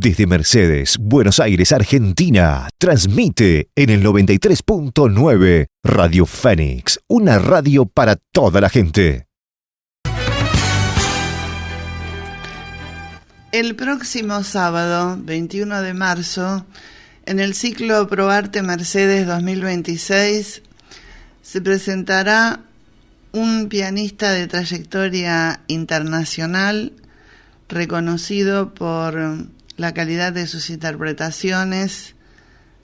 Desde Mercedes, Buenos Aires, Argentina, transmite en el 93.9 Radio Fénix, una radio para toda la gente. El próximo sábado, 21 de marzo, en el ciclo ProArte Mercedes 2026, se presentará un pianista de trayectoria internacional, reconocido por la calidad de sus interpretaciones,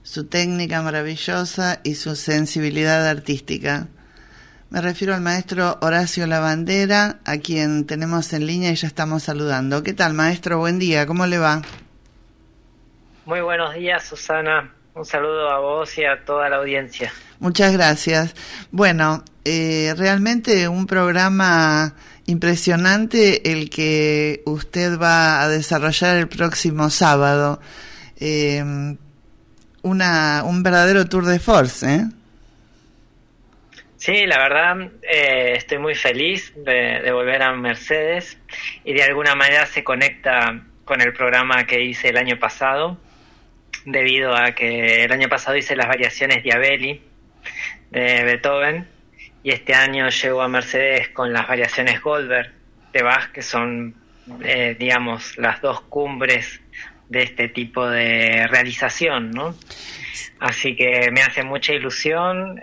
su técnica maravillosa y su sensibilidad artística. Me refiero al maestro Horacio Lavandera, a quien tenemos en línea y ya estamos saludando. ¿Qué tal, maestro? Buen día, ¿cómo le va? Muy buenos días, Susana. Un saludo a vos y a toda la audiencia. Muchas gracias. Bueno, realmente un programa impresionante el que usted va a desarrollar el próximo sábado. Un verdadero tour de force, ¿eh? Sí, la verdad, estoy muy feliz de volver a Mercedes y de alguna manera se conecta con el programa que hice el año pasado, debido a que el año pasado hice las variaciones Diabelli de Beethoven y este año llego a Mercedes con las variaciones Goldberg de Bach, que son, digamos, las dos cumbres de este tipo de realización, ¿no? Así que me hace mucha ilusión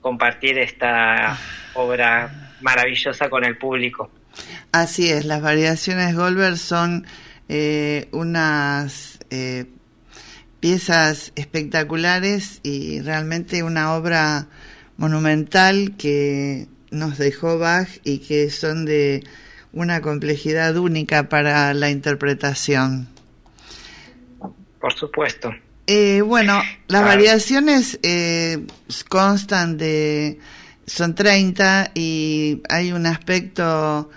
compartir esta obra maravillosa con el público. Así es, las variaciones Goldberg son unas piezas espectaculares y realmente una obra monumental que nos dejó Bach y que son de una complejidad única para la interpretación. Por supuesto. Bueno, las variaciones constan de... son 30 y hay un aspecto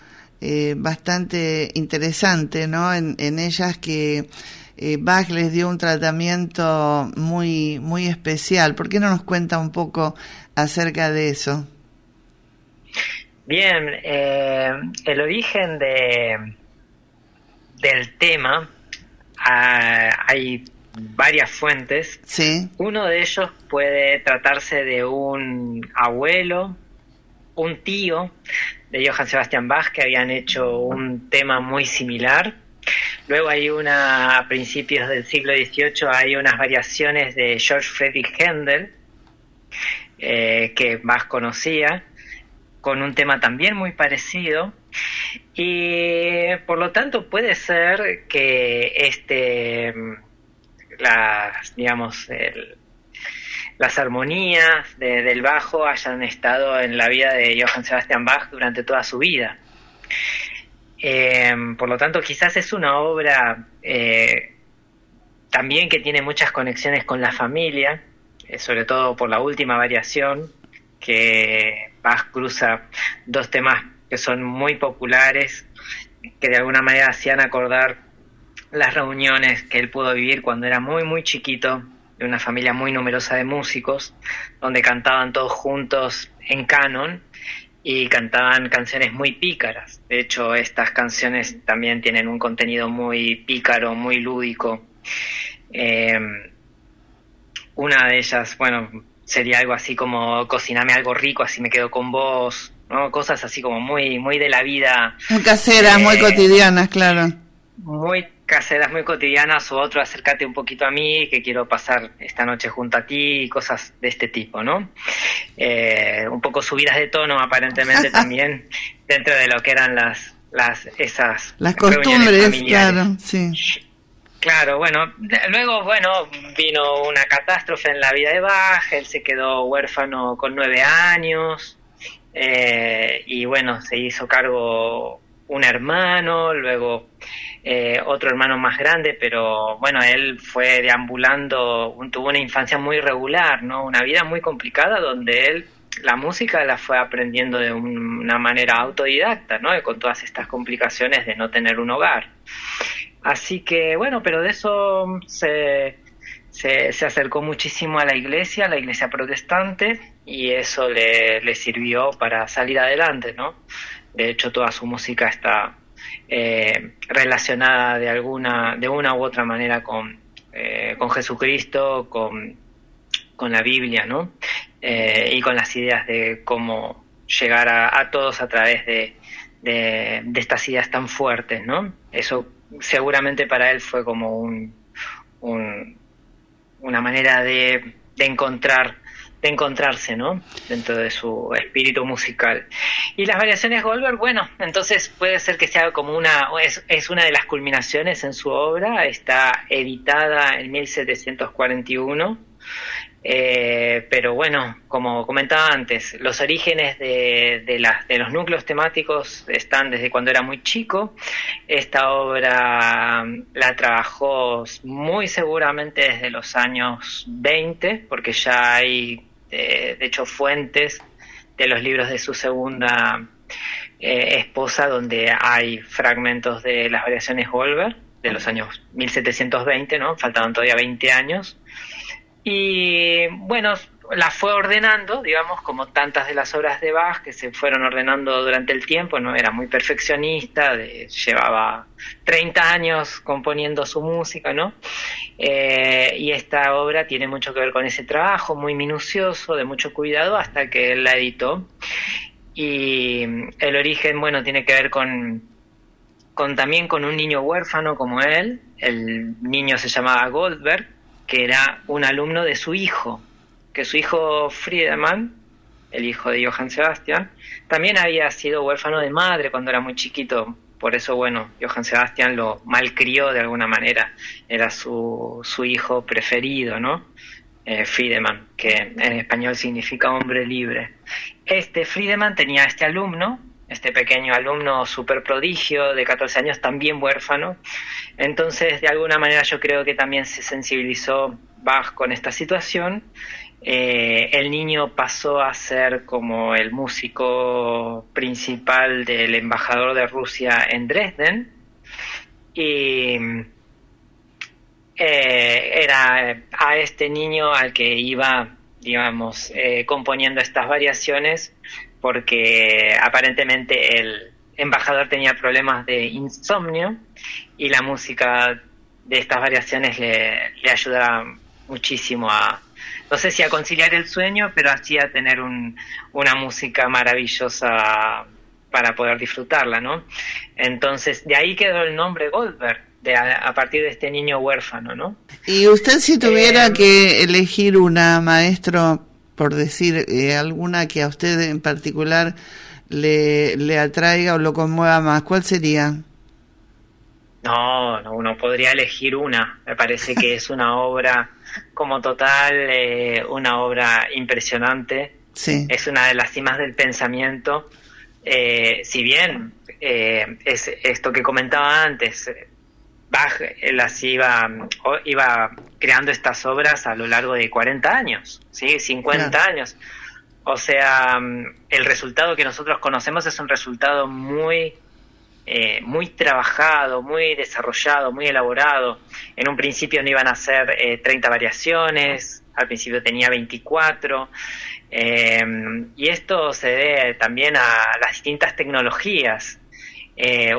bastante interesante, ¿no? En ellas que Bach les dio un tratamiento muy, muy especial. ¿Por qué no nos cuenta un poco acerca de eso? Bien, el origen del tema, hay varias fuentes. Sí. Uno de ellos puede tratarse de un abuelo, un tío de Johann Sebastian Bach, que habían hecho un tema muy similar. Luego hay a principios del siglo XVIII, hay unas variaciones de George Friedrich Händel, que Bach conocía, con un tema también muy parecido. Y por lo tanto puede ser que las armonías del bajo hayan estado en la vida de Johann Sebastian Bach durante toda su vida. Por lo tanto, quizás es una obra también que tiene muchas conexiones con la familia, sobre todo por la última variación, que Bach cruza dos temas que son muy populares, que de alguna manera hacían acordar las reuniones que él pudo vivir cuando era muy, muy chiquito, de una familia muy numerosa de músicos, donde cantaban todos juntos en canon y cantaban canciones muy pícaras. De hecho, estas canciones también tienen un contenido muy pícaro, muy lúdico. Una de ellas, bueno, sería algo así como cociname algo rico, así me quedo con vos, ¿no? Cosas así como muy, muy de la vida. Muy caseras, muy cotidianas, claro. Muy caseras, muy cotidianas, o otro, acércate un poquito a mí, que quiero pasar esta noche junto a ti, cosas de este tipo, ¿no? Un poco subidas de tono, aparentemente, también, dentro de lo que eran esas costumbres, claro, sí. Claro, bueno, luego, vino una catástrofe en la vida de Bach, él se quedó huérfano con 9 años, y bueno, se hizo cargo un hermano, luego otro hermano más grande, pero bueno, él fue deambulando, tuvo una infancia muy irregular, ¿no? Una vida muy complicada donde él la música la fue aprendiendo de una manera autodidacta, ¿no? Y con todas estas complicaciones de no tener un hogar. Así que bueno, pero de eso se acercó muchísimo a la iglesia protestante, y eso le sirvió para salir adelante, ¿no? De hecho, toda su música está relacionada de una u otra manera con Jesucristo, con la Biblia, ¿no? Y con las ideas de cómo llegar a todos a través de estas ideas tan fuertes, ¿no? Eso seguramente para él fue como una manera de encontrarse, ¿no? Dentro de su espíritu musical. Y las variaciones Goldberg, bueno, entonces puede ser que sea como es una de las culminaciones en su obra. Está editada en 1741. Pero bueno, como comentaba antes, los orígenes de los núcleos temáticos están desde cuando era muy chico. Esta obra la trabajó muy seguramente desde los años 20, porque ya hay, de hecho, fuentes de los libros de su segunda esposa, donde hay fragmentos de las variaciones Goldberg de los años 1720, ¿no? Faltaban todavía 20 años. Y bueno, la fue ordenando, digamos, como tantas de las obras de Bach que se fueron ordenando durante el tiempo, no era muy perfeccionista, llevaba 30 años componiendo su música, ¿no? Y esta obra tiene mucho que ver con ese trabajo muy minucioso, de mucho cuidado, hasta que él la editó. Y el origen, bueno, tiene que ver también con un niño huérfano como él. El niño se llamaba Goldberg, que era un alumno de su hijo, que su hijo Friedemann, el hijo de Johann Sebastian, también había sido huérfano de madre cuando era muy chiquito. Por eso, bueno, Johann Sebastian lo malcrió de alguna manera, era su hijo preferido, ¿no? Friedemann, que en español significa hombre libre. Friedemann tenía este alumno, este pequeño alumno super prodigio de 14 años, también huérfano. Entonces, de alguna manera yo creo que también se sensibilizó Bach con esta situación. El niño pasó a ser como el músico principal del embajador de Rusia en Dresden, y era a este niño al que iba, digamos, componiendo estas variaciones, porque aparentemente el embajador tenía problemas de insomnio y la música de estas variaciones le ayudaba muchísimo no sé si a conciliar el sueño, pero así a tener una música maravillosa para poder disfrutarla, ¿no? Entonces, de ahí quedó el nombre Goldberg, a partir de este niño huérfano, ¿no? Y usted, si tuviera que elegir una, maestro, por decir alguna que a usted en particular le atraiga o lo conmueva más, ¿cuál sería? No, uno podría elegir una. Me parece que es una obra como total, una obra impresionante. Sí. Es una de las cimas del pensamiento. Si bien es esto que comentaba antes, Bach iba creando estas obras a lo largo de 40 años, ¿sí? 50 claro. años. O sea, el resultado que nosotros conocemos es un resultado muy trabajado, muy desarrollado, muy elaborado. En un principio no iban a ser 30 variaciones, al principio tenía 24, y esto se debe también a las distintas tecnologías.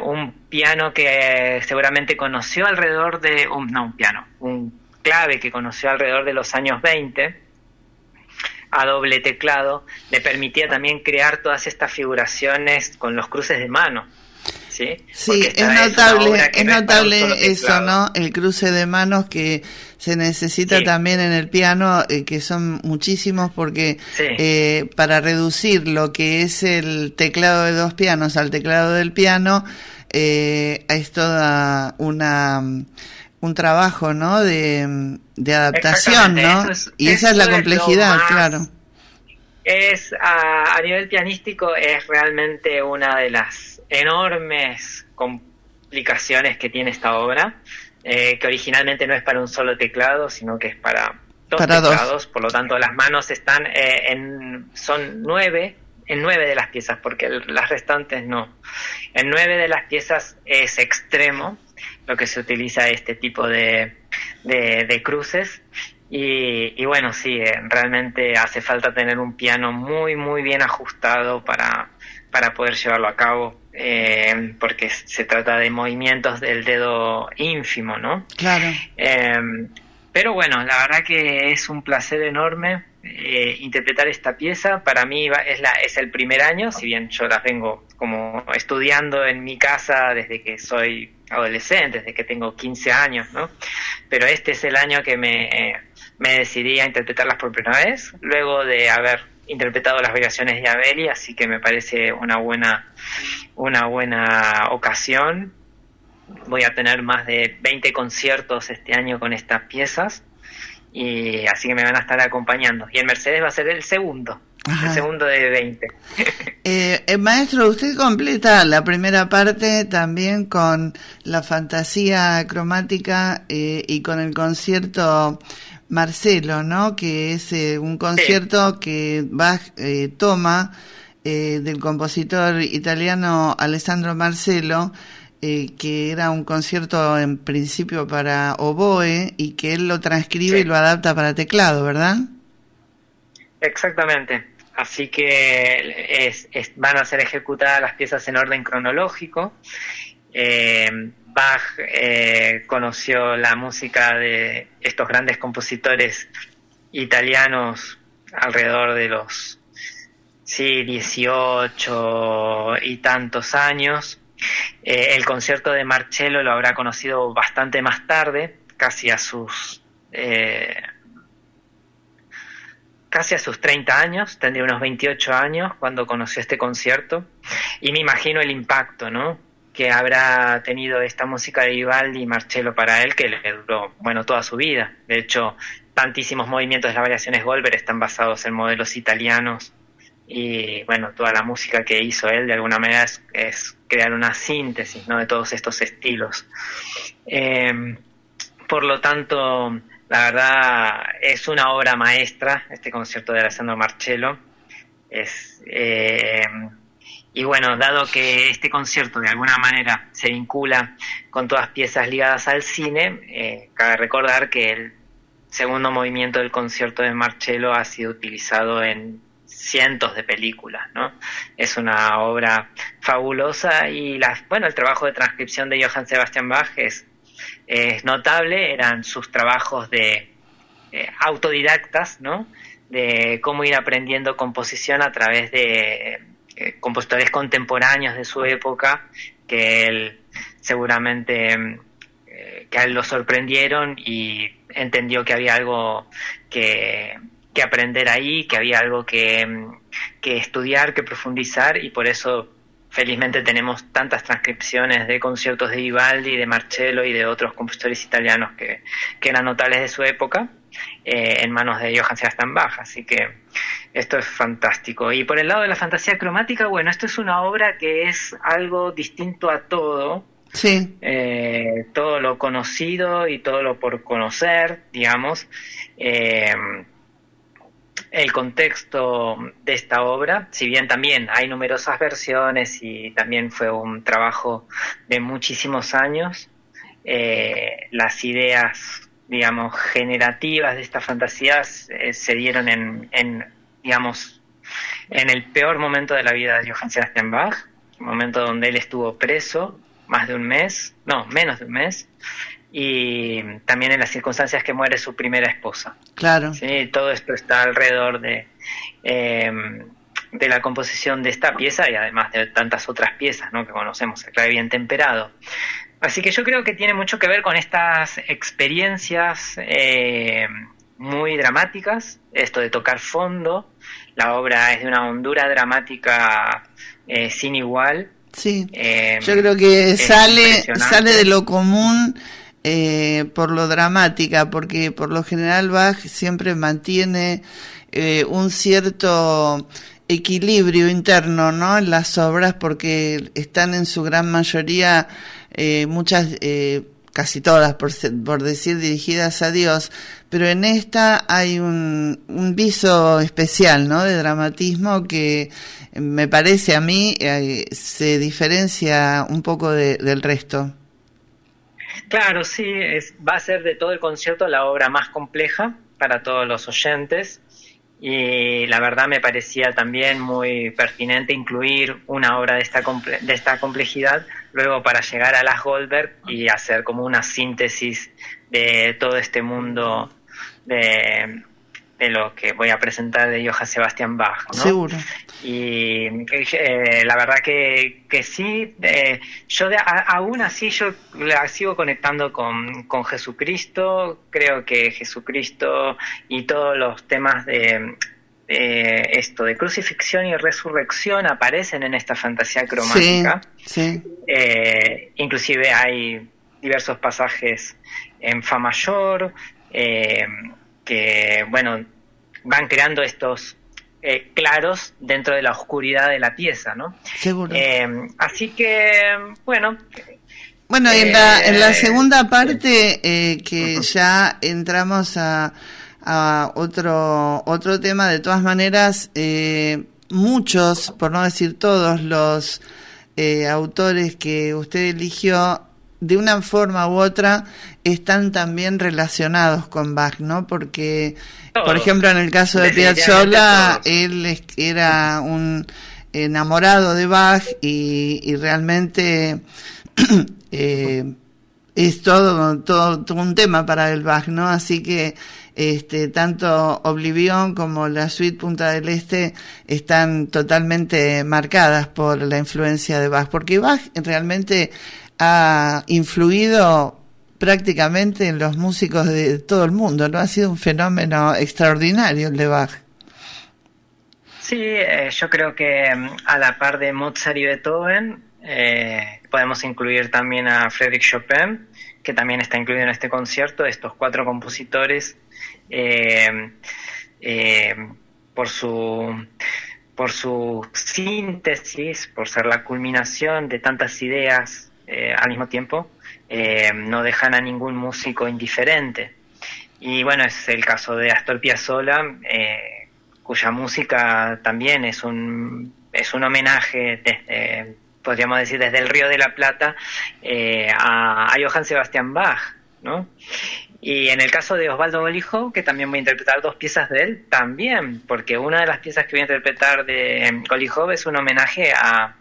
Un piano que seguramente conoció alrededor de... un clave que conoció alrededor de los años 20, a doble teclado, le permitía también crear todas estas figuraciones con los cruces de mano. Sí, es notable eso, ¿no? El cruce de manos que se necesita también en el piano, que son muchísimos, porque para reducir lo que es el teclado de dos pianos al teclado del piano, es toda un trabajo, ¿no? De adaptación, ¿no? Y esa es la complejidad, claro. A nivel pianístico es realmente una de las enormes complicaciones que tiene esta obra, que originalmente no es para un solo teclado, sino que es para dos teclados. Por lo tanto las manos están son 9 en 9 de las piezas, porque las restantes no. En 9 de las piezas es extremo lo que se utiliza este tipo de cruces. Y bueno, sí, realmente hace falta tener un piano muy muy bien ajustado para para poder llevarlo a cabo, porque se trata de movimientos del dedo ínfimo, ¿no? Claro. Pero bueno, la verdad que es un placer enorme interpretar esta pieza. Para mí es el primer año, si bien yo las vengo como estudiando en mi casa desde que soy adolescente, desde que tengo 15 años, ¿no? Pero este es el año que me decidí a interpretarlas por primera vez, luego de haber interpretado las variaciones de Abeli, así que me parece una buena ocasión. Voy a tener más de 20 conciertos este año con estas piezas, y así que me van a estar acompañando. Y el Mercedes va a ser el segundo. Ajá. El segundo de 20. Maestro, usted completa la primera parte también con la fantasía cromática y con el concierto Marcello, ¿no? Que es un concierto que Bach toma del compositor italiano Alessandro Marcello, que era un concierto en principio para oboe y que él lo transcribe y lo adapta para teclado, ¿verdad? Exactamente. Así que van a ser ejecutadas las piezas en orden cronológico. Bach conoció la música de estos grandes compositores italianos alrededor de los 18 y tantos años. El concierto de Marcello lo habrá conocido bastante más tarde, casi a sus 30 años, tendría unos 28 años cuando conoció este concierto, y me imagino el impacto, ¿no?, que habrá tenido esta música de Vivaldi y Marcello para él, que le duró, toda su vida. De hecho, tantísimos movimientos de las variaciones Goldberg están basados en modelos italianos, y toda la música que hizo él de alguna manera es crear una síntesis, ¿no?, de todos estos estilos. Por lo tanto, la verdad es una obra maestra este concierto de Alessandro Marcello. Y dado que este concierto de alguna manera se vincula con todas piezas ligadas al cine, cabe recordar que el segundo movimiento del concierto de Marcello ha sido utilizado en cientos de películas, ¿no? Es una obra fabulosa, y el trabajo de transcripción de Johann Sebastian Bach es notable. Eran sus trabajos de autodidactas, ¿no?, de cómo ir aprendiendo composición a través de compositores contemporáneos de su época, que él seguramente que a él lo sorprendieron y entendió que había algo que aprender ahí, que había algo que estudiar, que profundizar, y por eso felizmente tenemos tantas transcripciones de conciertos de Vivaldi, de Marcello y de otros compositores italianos que eran notables de su época, en manos de Johann Sebastian Bach. Así que esto es fantástico. Y por el lado de la fantasía cromática, esto es una obra que es algo distinto a todo. Sí. Todo lo conocido y todo lo por conocer, digamos. El contexto de esta obra, si bien también hay numerosas versiones y también fue un trabajo de muchísimos años, las ideas, digamos, generativas de esta fantasía se dieron en el peor momento de la vida de Johann Sebastian Bach, un momento donde él estuvo preso menos de un mes, y también en las circunstancias que muere su primera esposa. Claro. Sí, todo esto está alrededor de la composición de esta pieza, y además de tantas otras piezas, ¿no?, que conocemos, el clave bien temperado. Así que yo creo que tiene mucho que ver con estas experiencias muy dramáticas, esto de tocar fondo. La obra es de una hondura dramática sin igual. Sí, yo creo que sale de lo común por lo dramática, porque por lo general Bach siempre mantiene un cierto equilibrio interno, ¿no?, en las obras, porque están en su gran mayoría muchas, casi todas, por decir, dirigidas a Dios, pero en esta hay un viso especial, ¿no?, de dramatismo que me parece a mí se diferencia un poco del resto. Claro, sí, va a ser de todo el concierto la obra más compleja para todos los oyentes, y la verdad me parecía también muy pertinente incluir una obra de esta complejidad luego para llegar a las Goldberg y hacer como una síntesis de todo este mundo de lo que voy a presentar de Johann Sebastian Bach, ¿no? Seguro. Y la verdad que sí, yo aún así yo la sigo conectando con Jesucristo. Creo que Jesucristo y todos los temas de esto de crucifixión y resurrección aparecen en esta fantasía cromática. Sí, sí. Inclusive hay diversos pasajes en fa mayor que, bueno, van creando estos claros dentro de la oscuridad de la pieza, ¿no? Seguro. Así que, bueno. Bueno, en la segunda parte, que ya entramos a otro tema, de todas maneras, muchos, por no decir todos, los autores que usted eligió, de una forma u otra, están también relacionados con Bach, ¿no? Porque, por ejemplo, en el caso de Piazzolla, él era un enamorado de Bach y realmente es todo un tema para el Bach, ¿no? Así que tanto Oblivion como la suite Punta del Este están totalmente marcadas por la influencia de Bach, porque Bach realmente ha influido prácticamente en los músicos de todo el mundo, ¿no? Ha sido un fenómeno extraordinario el de Bach. Sí, yo creo que a la par de Mozart y Beethoven, podemos incluir también a Frédéric Chopin, que también está incluido en este concierto. Estos 4 compositores, por su síntesis, por ser la culminación de tantas ideas al mismo tiempo, no dejan a ningún músico indiferente. Y bueno, es el caso de Astor Piazzolla, cuya música también es un homenaje desde, podríamos decir, desde el Río de la Plata a Johann Sebastian Bach, ¿no? Y en el caso de Osvaldo Golijov, que también voy a interpretar 2 piezas de él, también, porque una de las piezas que voy a interpretar de Golijov es un homenaje a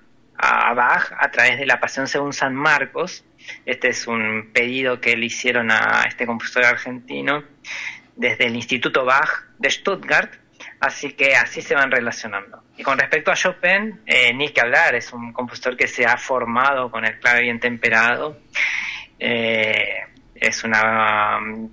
Bach a través de la Pasión según San Marcos. Este es un pedido que le hicieron a este compositor argentino desde el Instituto Bach de Stuttgart, así que así se van relacionando. Y con respecto a Chopin, ni que hablar, es un compositor que se ha formado con el clave bien temperado. De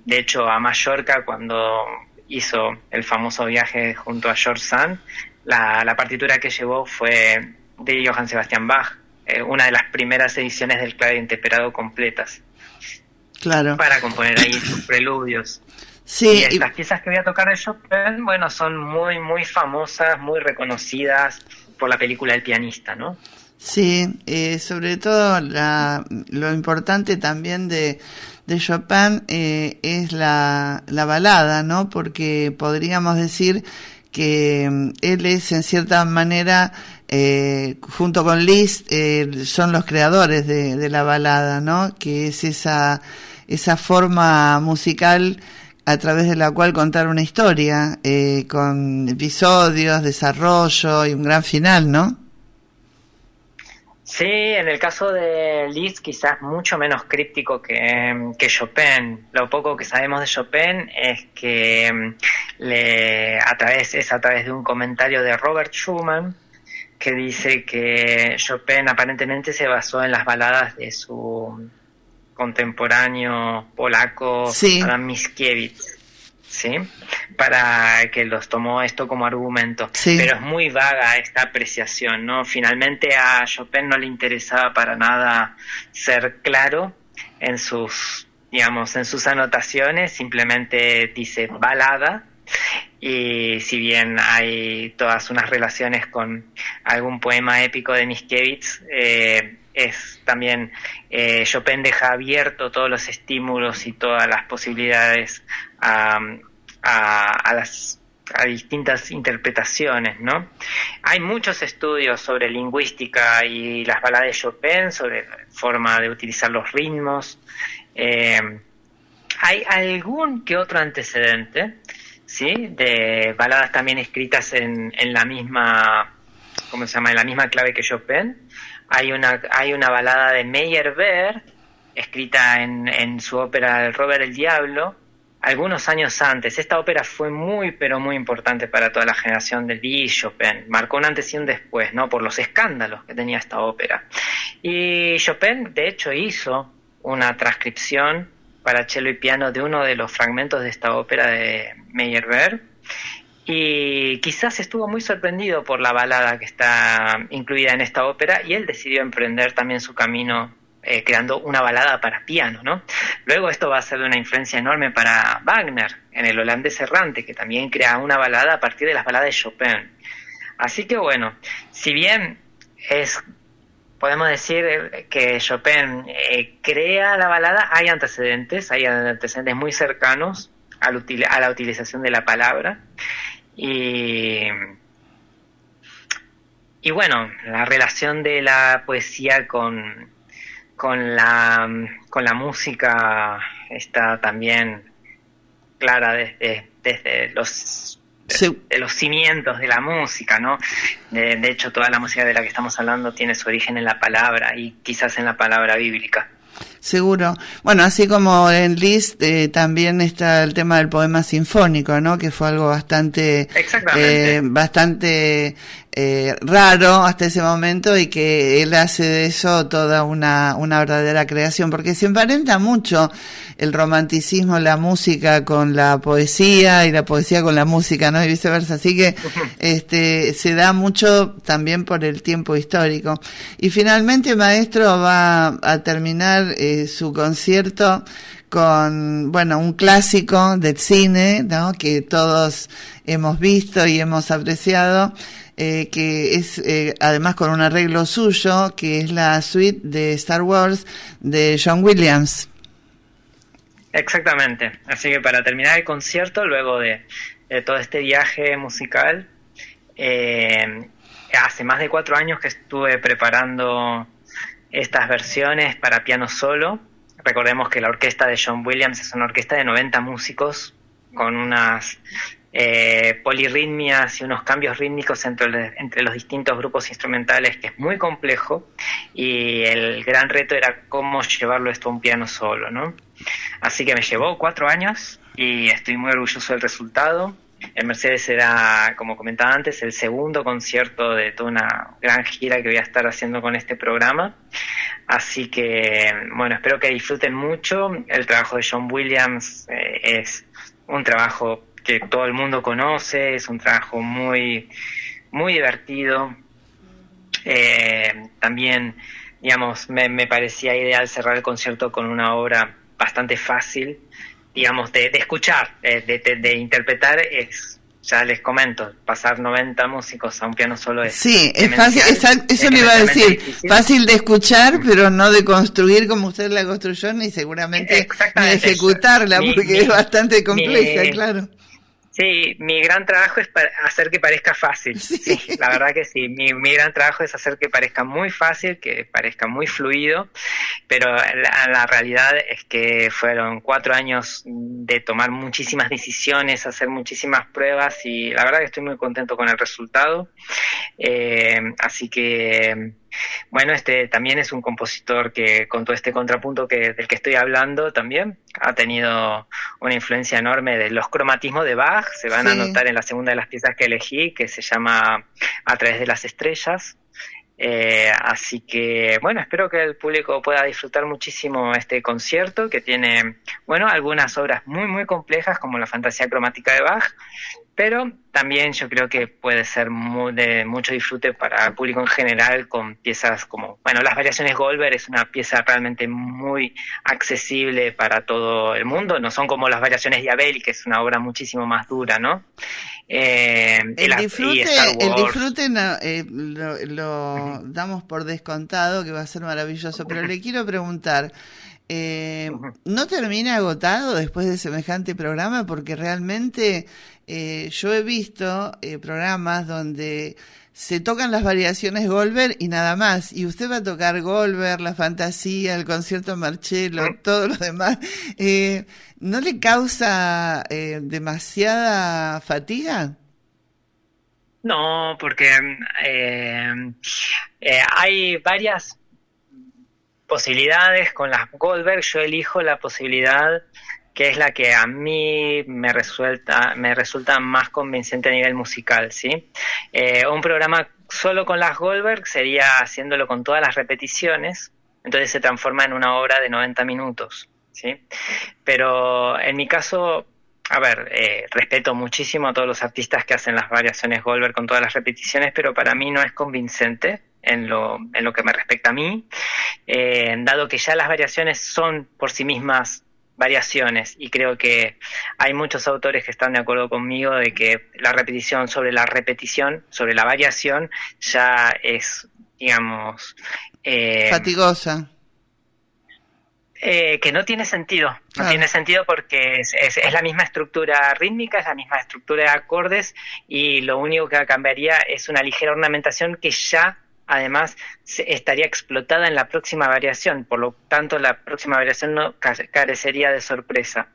hecho, a Mallorca, cuando hizo el famoso viaje junto a George Sand, la partitura que llevó fue de Johann Sebastian Bach, una de las primeras ediciones del clave bien temperado completas. Claro. Para componer ahí sus preludios. Sí, y estas piezas que voy a tocar de Chopin, bueno, son muy, muy famosas, muy reconocidas por la película El pianista, ¿no? Sí, sobre todo lo importante también de Chopin es la balada, ¿no? Porque podríamos decir que él es, en cierta manera, junto con Liszt, son los creadores de la balada, ¿no? Que es esa forma musical a través de la cual contar una historia, con episodios, desarrollo y un gran final, ¿no? Sí, en el caso de Liszt quizás mucho menos críptico que Chopin. Lo poco que sabemos de Chopin es que a través de un comentario de Robert Schumann, que dice que Chopin aparentemente se basó en las baladas de su contemporáneo polaco, sí, Adam Mickiewicz, ¿sí? Para que los tomó esto como argumento. Sí. Pero es muy vaga esta apreciación, ¿no? Finalmente a Chopin no le interesaba para nada ser claro en sus anotaciones, simplemente dice balada. Y si bien hay todas unas relaciones con algún poema épico de Mickiewicz, es también Chopin deja abierto todos los estímulos y todas las posibilidades a distintas interpretaciones, ¿no? Hay muchos estudios sobre lingüística y las baladas de Chopin, sobre la forma de utilizar los ritmos. Hay algún que otro antecedente ¿sí? De baladas también escritas en la misma, ¿cómo se llama? En la misma clave que Chopin. Hay una balada de Meyerbeer, escrita en su ópera El Robert el Diablo, algunos años antes. Esta ópera fue muy, pero muy importante para toda la generación de Lee y Chopin. Marcó un antes y un después, ¿no? Por los escándalos que tenía esta ópera. Y Chopin, de hecho, hizo una transcripción para cello y piano de uno de los fragmentos de esta ópera de Meyerbeer. Y quizás estuvo muy sorprendido por la balada que está incluida en esta ópera, y él decidió emprender también su camino creando una balada para piano, ¿no? Luego esto va a ser de una influencia enorme para Wagner, en El holandés errante, que también crea una balada a partir de las baladas de Chopin. Así que bueno, si bien podemos decir que Chopin crea la balada, hay antecedentes muy cercanos a la utilización de la palabra. Y bueno, la relación de la poesía con la música está también clara desde los cimientos de la música, ¿no? De hecho, toda la música de la que estamos hablando tiene su origen en la palabra, y quizás en la palabra bíblica. Seguro. Bueno, así como en Liszt también está el tema del poema sinfónico, ¿no? Que fue algo bastante raro hasta ese momento, y que él hace de eso toda una verdadera creación, porque se emparenta mucho el romanticismo, la música con la poesía, y la poesía con la música, ¿no? Y viceversa. Así que se da mucho también por el tiempo histórico. Y finalmente, maestro, va a terminar su concierto con, bueno, un clásico del cine, ¿no? Que todos hemos visto y hemos apreciado, que es además con un arreglo suyo, que es la suite de Star Wars de John Williams. Exactamente. Así que para terminar el concierto, luego de todo este viaje musical, hace más de 4 años que estuve preparando estas versiones para piano solo. Recordemos que la orquesta de John Williams es una orquesta de 90 músicos con unas polirritmias y unos cambios rítmicos entre los distintos grupos instrumentales, que es muy complejo, y el gran reto era cómo llevarlo esto a un piano solo, ¿no? Así que me llevó 4 años y estoy muy orgulloso del resultado. En Mercedes será, como comentaba antes, el segundo concierto de toda una gran gira que voy a estar haciendo con este programa. Así que, bueno, espero que disfruten mucho. El trabajo de John Williams es un trabajo que todo el mundo conoce, es un trabajo muy, muy divertido. También, digamos, me parecía ideal cerrar el concierto con una obra bastante fácil, digamos, de escuchar, de interpretar. Ya les comento, pasar 90 músicos a un piano solo es... Sí, es fácil, eso le iba a decir, difícil. Fácil de escuchar, pero no de construir como usted la construyó, ni seguramente de ejecutarla, porque es bastante compleja, claro. Sí, mi gran trabajo es hacer que parezca fácil. Sí, la verdad que sí. Mi gran trabajo es hacer que parezca muy fácil, que parezca muy fluido, pero la realidad es que fueron 4 años de tomar muchísimas decisiones, hacer muchísimas pruebas, y la verdad que estoy muy contento con el resultado. Así que... Bueno, también es un compositor que, con todo este contrapunto del que estoy hablando, también ha tenido una influencia enorme de los cromatismos de Bach. Se van a notar en la segunda de las piezas que elegí, que se llama A través de las estrellas. Así que, bueno, espero que el público pueda disfrutar muchísimo este concierto, que tiene, bueno, algunas obras muy, muy complejas, como la Fantasía Cromática de Bach, pero también yo creo que puede ser de mucho disfrute para el público en general, con piezas como, bueno, las variaciones Goldberg es una pieza realmente muy accesible para todo el mundo, no son como las variaciones de Abel, que es una obra muchísimo más dura, ¿no? El disfrute lo damos por descontado, que va a ser maravilloso, pero le quiero preguntar, ¿no termina agotado después de semejante programa? Porque realmente yo he visto programas donde se tocan las variaciones Goldberg y nada más. Y usted va a tocar Goldberg, la fantasía, el concierto Marcello, todo lo demás. ¿No le causa demasiada fatiga? No, porque hay varias posibilidades con las Goldberg. Yo elijo la posibilidad que es la que a mí me resulta más convincente a nivel musical, ¿sí? Un programa solo con las Goldberg sería haciéndolo con todas las repeticiones, entonces se transforma en una obra de 90 minutos, ¿sí? Pero en mi caso, a ver, respeto muchísimo a todos los artistas que hacen las variaciones Goldberg con todas las repeticiones, pero para mí no es convincente en lo que me respecta a mí, dado que ya las variaciones son por sí mismas variaciones, y creo que hay muchos autores que están de acuerdo conmigo de que la repetición, sobre la variación, ya es, digamos, fatigosa. Que no tiene sentido, no tiene sentido porque es la misma estructura rítmica, es la misma estructura de acordes, y lo único que cambiaría es una ligera ornamentación que ya además estaría explotada en la próxima variación, por lo tanto la próxima variación no carecería de sorpresa.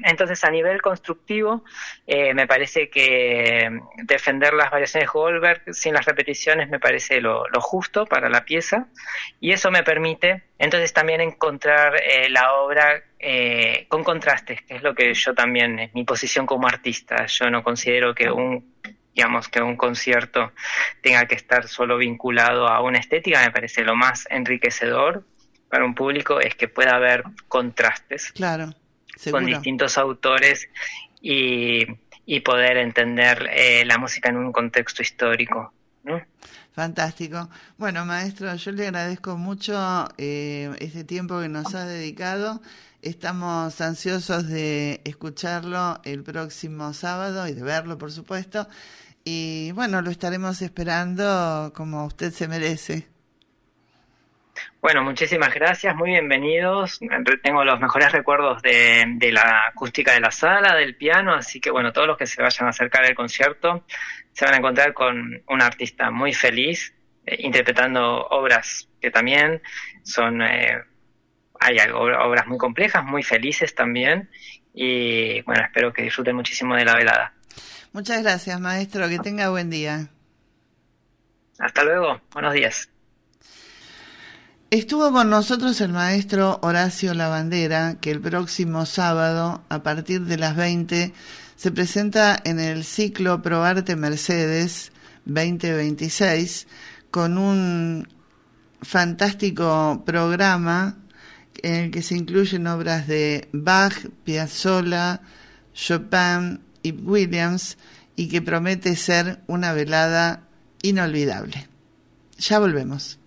Entonces, a nivel constructivo, me parece que defender las variaciones Goldberg sin las repeticiones me parece lo justo para la pieza, y eso me permite entonces también encontrar la obra con contrastes, que es lo que yo también, es mi posición como artista. Yo no considero que un concierto tenga que estar solo vinculado a una estética. Me parece lo más enriquecedor para un público es que pueda haber contrastes, claro, con distintos autores, y poder entender la música en un contexto histórico, ¿no? Fantástico. Bueno, maestro, yo le agradezco mucho este tiempo que nos ha dedicado. Estamos ansiosos de escucharlo el próximo sábado y de verlo, por supuesto. Y bueno, lo estaremos esperando como usted se merece. Bueno, muchísimas gracias, muy bienvenidos. Tengo los mejores recuerdos de la acústica de la sala, del piano, así que bueno, todos los que se vayan a acercar al concierto se van a encontrar con un artista muy feliz, interpretando obras que también son, hay obras muy complejas, muy felices también, y bueno, espero que disfruten muchísimo de la velada. Muchas gracias, maestro, que tenga buen día. Hasta luego, buenos días. Estuvo con nosotros el maestro Horacio Lavandera, que el próximo sábado, a partir de las 20, se presenta en el ciclo Probarte Mercedes 2026, con un fantástico programa en el que se incluyen obras de Bach, Piazzolla, Chopin y Williams, y que promete ser una velada inolvidable. Ya volvemos.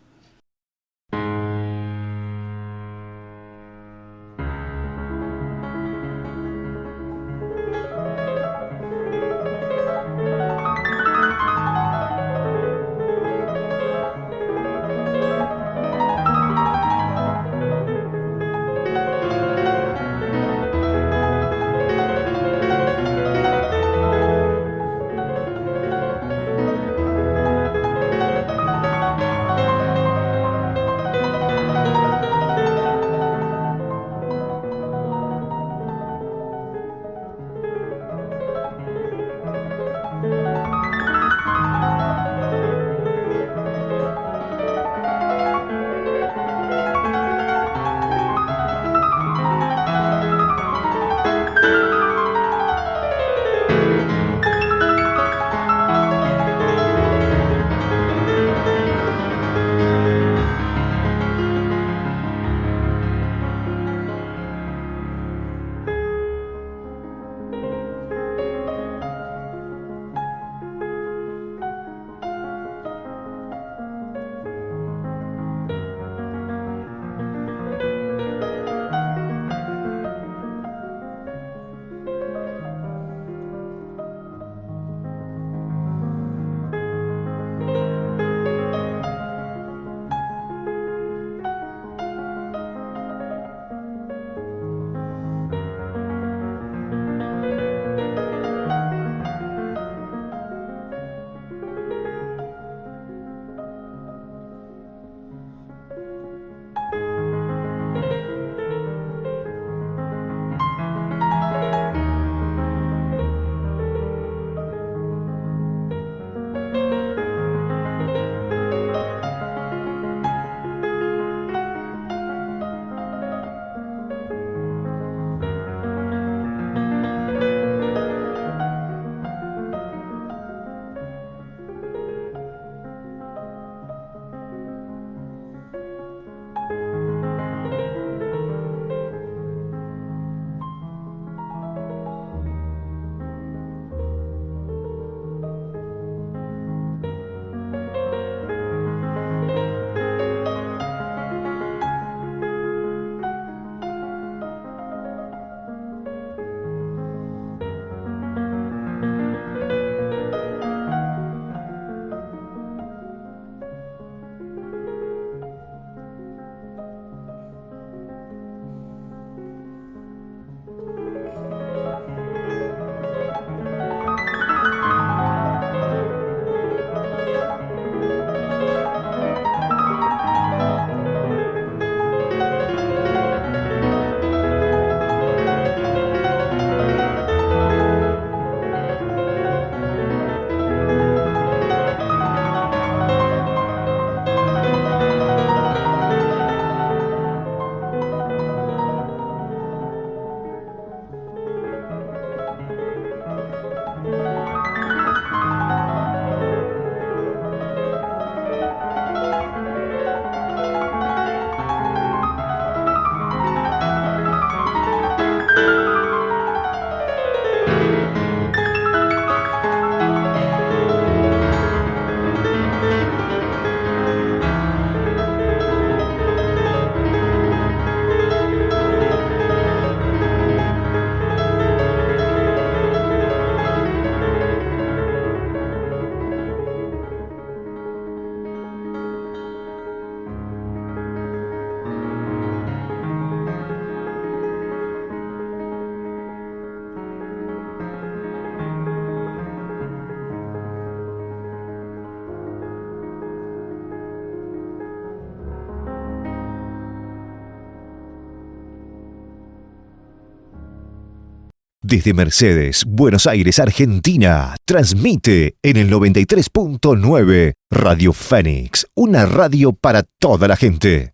Desde Mercedes, Buenos Aires, Argentina, transmite en el 93.9 Radio Fénix, una radio para toda la gente.